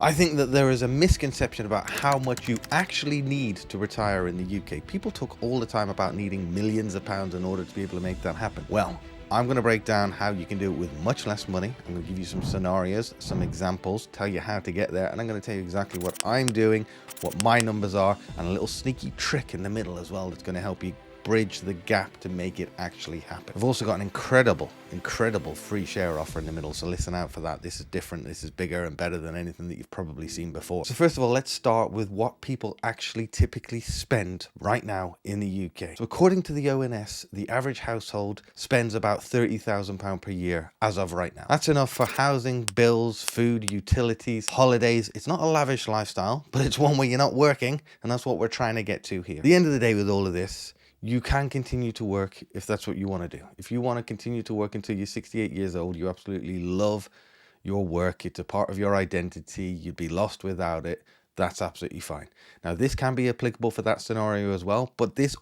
I think that there is a misconception about how much you actually need to retire in the UK. People talk all the time about needing millions of pounds in order to be able to make that happen. Well, I'm going to break down how you can do it with much less money. I'm going to give you some scenarios, some examples, tell you how to get there, and I'm going to tell you exactly what I'm doing, what my numbers are, and a little sneaky trick in the middle as well that's going to help you bridge the gap to make it actually happen. I've also got an incredible free share offer in the middle, so listen out for that. This is different, this is bigger and better than anything that you've probably seen before. So first of all, let's start with what people actually typically spend right now in the UK. So according to the ONS, the average household spends about £30,000 per year as of right now. That's enough for housing, bills, food, utilities, holidays. It's not a lavish lifestyle, but it's one where you're not working, and that's what we're trying to get to here. At the end of the day, with all of this, you can continue to work if that's what you want to do. If you want to continue to work until you're 68 years old, you absolutely love your work, it's a part of your identity, you'd be lost without it, that's absolutely fine. Now, this can be applicable for that scenario as well, but this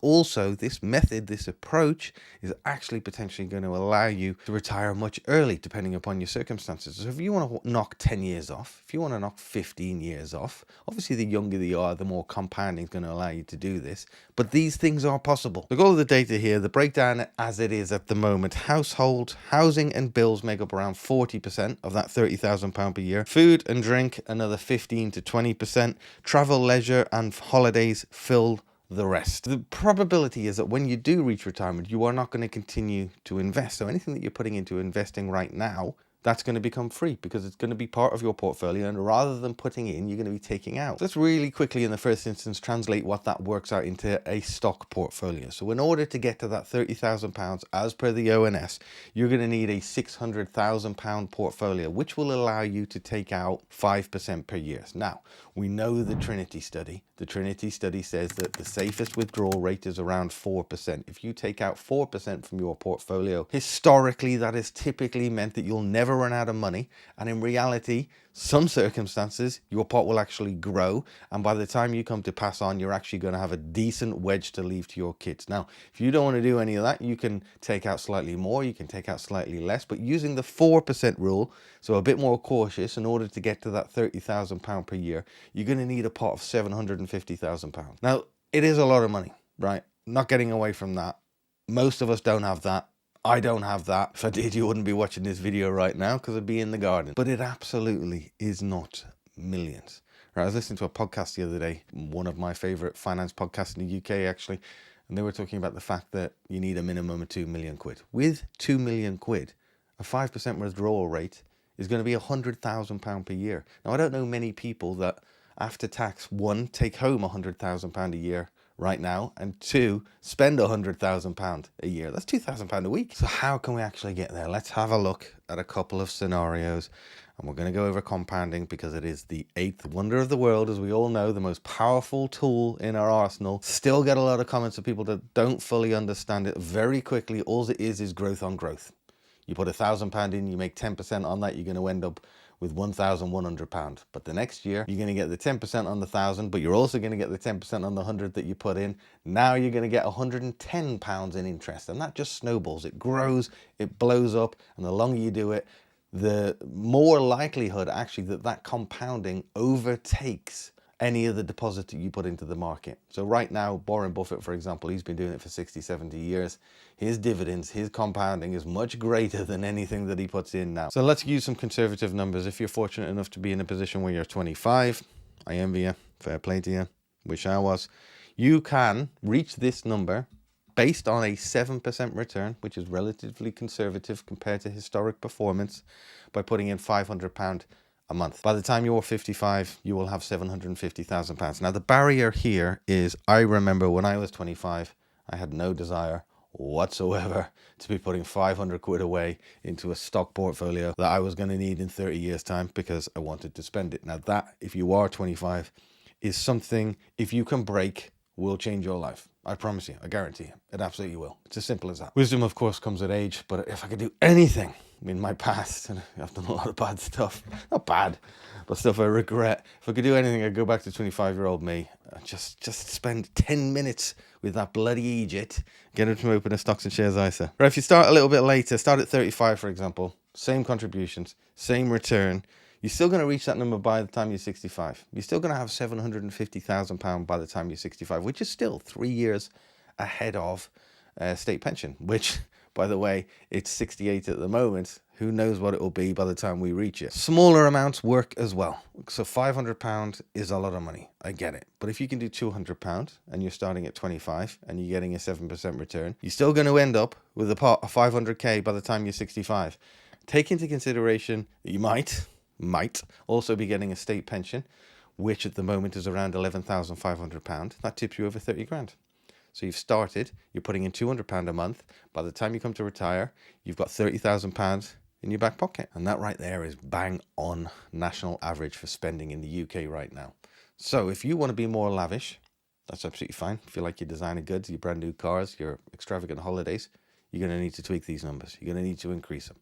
method, this approach is actually potentially going to allow you to retire much early, depending upon your circumstances. So if you want to knock 10 years off, if you want to knock 15 years off, obviously the younger you are, the more compounding is going to allow you to do this, but these things are possible. Look, all of the data here, the breakdown as it is at the moment: household, housing and bills make up around 40% of that £30,000 per year. Food and drink, another 15 to 20%. Travel, leisure and holidays fill the rest. The probability is that when you do reach retirement, you are not going to continue to invest. So anything that you're putting into investing right now, that's going to become free because it's going to be part of your portfolio, and rather than putting in, you're going to be taking out. So let's really quickly in the first instance translate what that works out into a stock portfolio. So in order to get to that £30,000 as per the ONS, you're going to need a £600,000 portfolio, which will allow you to take out 5% per year. Now, we know the Trinity study. The Trinity study says that the safest withdrawal rate is around 4%. If you take out 4% from your portfolio, historically, that has typically meant that you'll never run out of money. And in reality, some circumstances, your pot will actually grow. And by the time you come to pass on, you're actually going to have a decent wedge to leave to your kids. Now, if you don't want to do any of that, you can take out slightly more, you can take out slightly less, but using the 4% rule, so a bit more cautious, in order to get to that £30,000 per year, you're going to need a pot of £750,000. Now, it is a lot of money, right? Not getting away from that. Most of us don't have that. I don't have that. If I did, you wouldn't be watching this video right now because I'd be in the garden. But it absolutely is not millions. Right, I was listening to a podcast the other day, one of my favorite finance podcasts in the UK actually, and they were talking about the fact that you need a minimum of 2 million quid. With 2 million quid, a 5% withdrawal rate is going to be £100,000 per year. Now, I don't know many people that after tax, one, take home £100,000 a year right now, and two, spend £100,000 a year. That's £2,000 a week. So how can we actually get there? Let's have a look at a couple of scenarios, and we're going to go over compounding because it is the eighth wonder of the world, as we all know, the most powerful tool in our arsenal. Still get a lot of comments of people that don't fully understand it. Very quickly, all it is growth on growth. You put £1,000 in, you make 10% on that, you're going to end up with £1,100. But the next year, you're going to get the 10% on the 1,000, but you're also going to get the 10% on the 100 that you put in. Now you're going to get £110 in interest, and that just snowballs. It grows, it blows up, and the longer you do it, the more likelihood actually that compounding overtakes any of the deposit that you put into the market. So right now, Warren Buffett, for example, he's been doing it for 60, 70 years. His dividends, his compounding is much greater than anything that he puts in now. So let's use some conservative numbers. If you're fortunate enough to be in a position where you're 25, I envy you, fair play to you, wish I was. You can reach this number based on a 7% return, which is relatively conservative compared to historic performance, by putting in £500 a month. By the time you're 55, you will have £750,000. Now, the barrier here is, I remember when I was 25, I had no desire whatsoever to be putting 500 quid away into a stock portfolio that I was going to need in 30 years time because I wanted to spend it. Now that, if you are 25, is something, if you can break, will change your life. I promise you, I guarantee you, it absolutely will. It's as simple as that. Wisdom, of course, comes with age, but if I could do anything in my past, and I've done a lot of bad stuff, not bad, but stuff I regret. If I could do anything, I'd go back to 25-year-old me, just spend 10 minutes with that bloody Egypt, get him to open a stocks and shares ISA. Right, if you start a little bit later, start at 35, for example, same contributions, same return, You're still going to reach that number by the time you're 65. You're still going to have £750,000 by the time you're 65, which is still 3 years ahead of state pension, which, by the way, it's 68 at the moment. Who knows what it will be by the time we reach it. Smaller amounts work as well. So £500 is a lot of money. I get it. But if you can do £200 and you're starting at 25 and you're getting a 7% return, you're still going to end up with a pot of 500k by the time you're 65. Take into consideration that you might also be getting a state pension, which at the moment is around £11,500. That tips you over 30 grand. So you've started, you're putting in £200 a month. By the time you come to retire, you've got £30,000 in your back pocket. And that right there is bang on national average for spending in the UK right now. So if you want to be more lavish, that's absolutely fine. If you like your designer goods, your brand new cars, your extravagant holidays, you're going to need to tweak these numbers. You're going to need to increase them.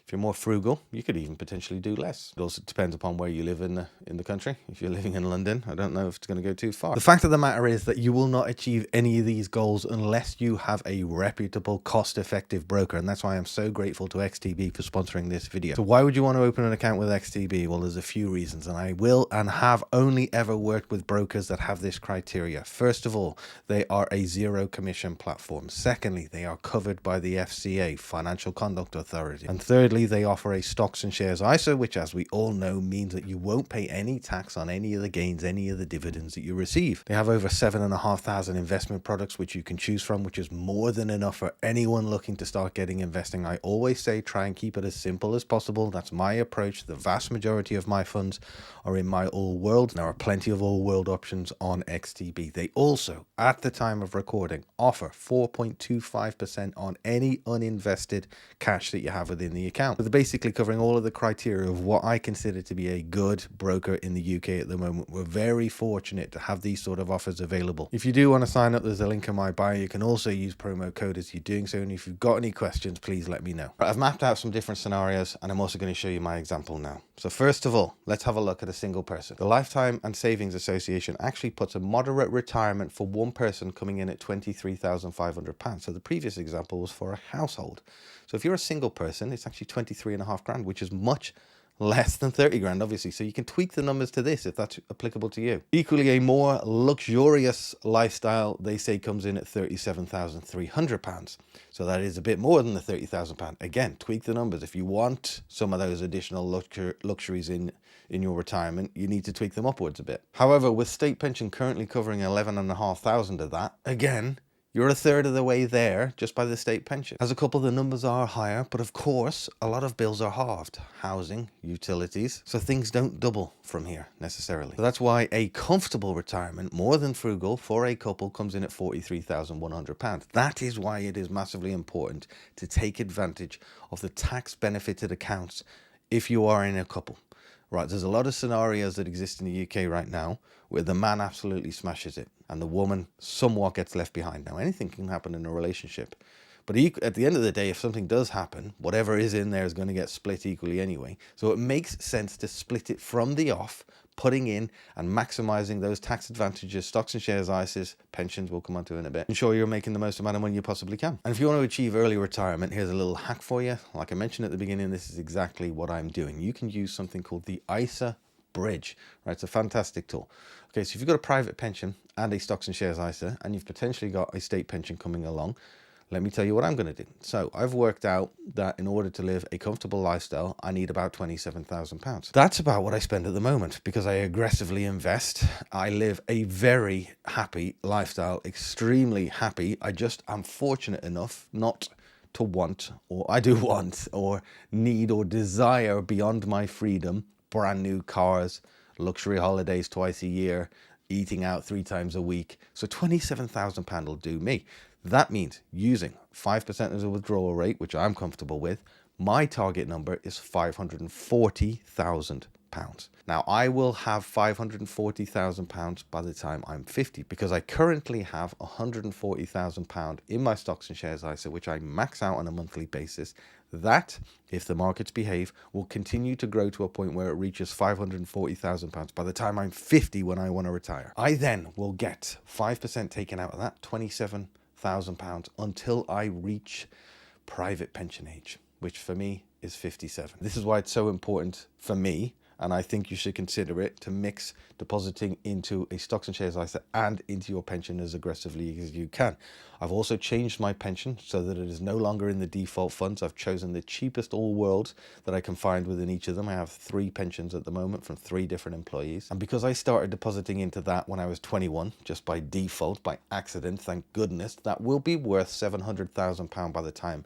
If you're more frugal, you could even potentially do less. It also depends upon where you live in the country. If you're living in London, I don't know if it's going to go too far. The fact of the matter is that you will not achieve any of these goals unless you have a reputable, cost-effective broker. And that's why I'm so grateful to XTB for sponsoring this video. So why would you want to open an account with XTB? Well, there's a few reasons, and I will and have only ever worked with brokers that have this criteria. First of all, they are a zero commission platform. Secondly, they are covered by the FCA, Financial Conduct Authority. And thirdly, they offer a stocks and shares ISA, which, as we all know, means that you won't pay any tax on any of the gains, any of the dividends that you receive. They have over 7,500 investment products which you can choose from, which is more than enough for anyone looking to start getting investing. I always say try and keep it as simple as possible. That's my approach. The vast majority of my funds are in my all world. There are plenty of all world options on XTB. They also, at the time of recording, offer 4.25% on any uninvested cash that you have within the account. So they're basically covering all of the criteria of what I consider to be a good broker in the UK at the moment. We're very fortunate to have these sort of offers available. If you do want to sign up, there's a link in my bio. You can also use promo code as you're doing so. And if you've got any questions, please let me know. Right, I've mapped out some different scenarios, and I'm also going to show you my example now. So first of all, let's have a look at a single person. The Lifetime and Savings Association actually puts a moderate retirement for one person coming in at £23,500. So the previous example was for a household. So if you're a single person, it's actually 23.5 grand, which is much less than 30 grand, obviously. So you can tweak the numbers to this if that's applicable to you. Equally, a more luxurious lifestyle, they say, comes in at £37,300. So that is a bit more than the £30,000. Again, tweak the numbers. If you want some of those additional luxuries in your retirement, you need to tweak them upwards a bit. However, with state pension currently covering 11,500 of that, again, you're a third of the way there just by the state pension. As a couple, the numbers are higher, but of course, a lot of bills are halved. Housing, utilities, so things don't double from here necessarily. So that's why a comfortable retirement, more than frugal, for a couple comes in at £43,100. That is why it is massively important to take advantage of the tax benefited accounts if you are in a couple. Right, there's a lot of scenarios that exist in the UK right now where the man absolutely smashes it and the woman somewhat gets left behind. Now, anything can happen in a relationship, but at the end of the day, if something does happen, whatever is in there is going to get split equally anyway. So it makes sense to split it from the off, putting in and maximizing those tax advantages, stocks and shares, ISAs, pensions, we'll come on to in a bit. Ensure you're making the most amount of money you possibly can. And if you want to achieve early retirement, here's a little hack for you. Like I mentioned at the beginning, this is exactly what I'm doing. You can use something called the ISA Bridge, right? It's a fantastic tool. Okay, so if you've got a private pension and a stocks and shares ISA, and you've potentially got a state pension coming along, let me tell you what I'm going to do. So I've worked out that in order to live a comfortable lifestyle, I need about £27,000. That's about what I spend at the moment because I aggressively invest. I live a very happy lifestyle, extremely happy. I'm fortunate enough not to want, or I do want, or need, or desire beyond my freedom, brand new cars, luxury holidays twice a year, eating out 3 times a week. So £27,000 will do me. That means using 5% as a withdrawal rate, which I'm comfortable with. My target number is £540,000. Now, I will have £540,000 by the time I'm 50 because I currently have £140,000 in my stocks and shares ISA, which I max out on a monthly basis. That, if the markets behave, will continue to grow to a point where it reaches £540,000 by the time I'm 50 when I want to retire. I then will get 5% taken out of that, £27,000, until I reach private pension age, which for me is 57. This is why it's so important for me And I think you should consider it to mix depositing into a stocks and shares ISA and into your pension as aggressively as you can. I've also changed my pension so that it is no longer in the default funds. I've chosen the cheapest all worlds that I can find within each of them. I have 3 pensions at the moment from 3 different employees. And because I started depositing into that when I was 21, just by default, by accident, thank goodness, that will be worth £700,000 by the time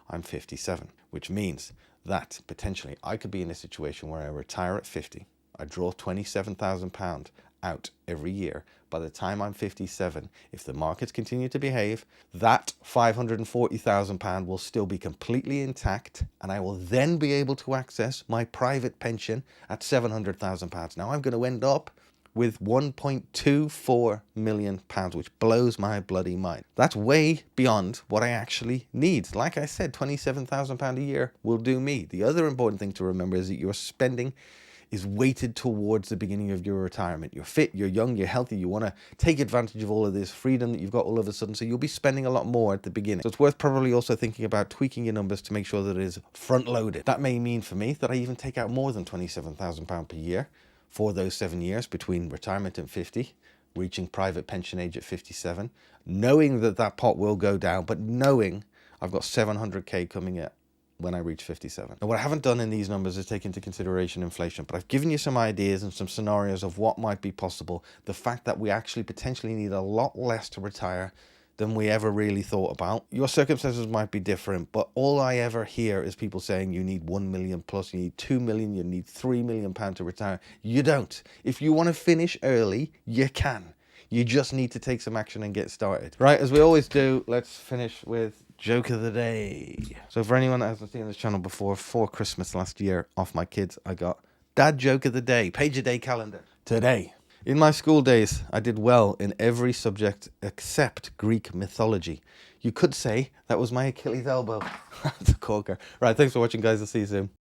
I'm 57, which means that potentially I could be in a situation where I retire at 50. I draw £27,000 out every year. By the time I'm 57, if the markets continue to behave, that £540,000 will still be completely intact, and I will then be able to access my private pension at £700,000. Now I'm going to end up with £1.24 million, which blows my bloody mind. That's way beyond what I actually need. Like I said, £27,000 a year will do me. The other important thing to remember is that your spending is weighted towards the beginning of your retirement. You're fit, you're young, you're healthy, you want to take advantage of all of this freedom that you've got all of a sudden, so you'll be spending a lot more at the beginning. So it's worth probably also thinking about tweaking your numbers to make sure that it is front-loaded. That may mean for me that I even take out more than £27,000 per year for those 7 years between retirement and 50, reaching private pension age at 57, knowing that that pot will go down, but knowing I've got 700k coming in when I reach 57. Now, what I haven't done in these numbers is take into consideration inflation, but I've given you some ideas and some scenarios of what might be possible. The fact that we actually potentially need a lot less to retire than we ever really thought about. Your circumstances might be different, but all I ever hear is people saying you need 1 million plus, you need 2 million, you need £3 million to retire. You don't. If you want to finish early, you can. You just need to take some action and get started. Right, as we always do, let's finish with joke of the day. So for anyone that hasn't seen this channel before, for Christmas last year, off my kids, I got dad joke of the day, page a day calendar. Today. In my school days, I did well in every subject except Greek mythology. You could say that was my Achilles elbow. That's a corker. Right, thanks for watching, guys. I'll see you soon.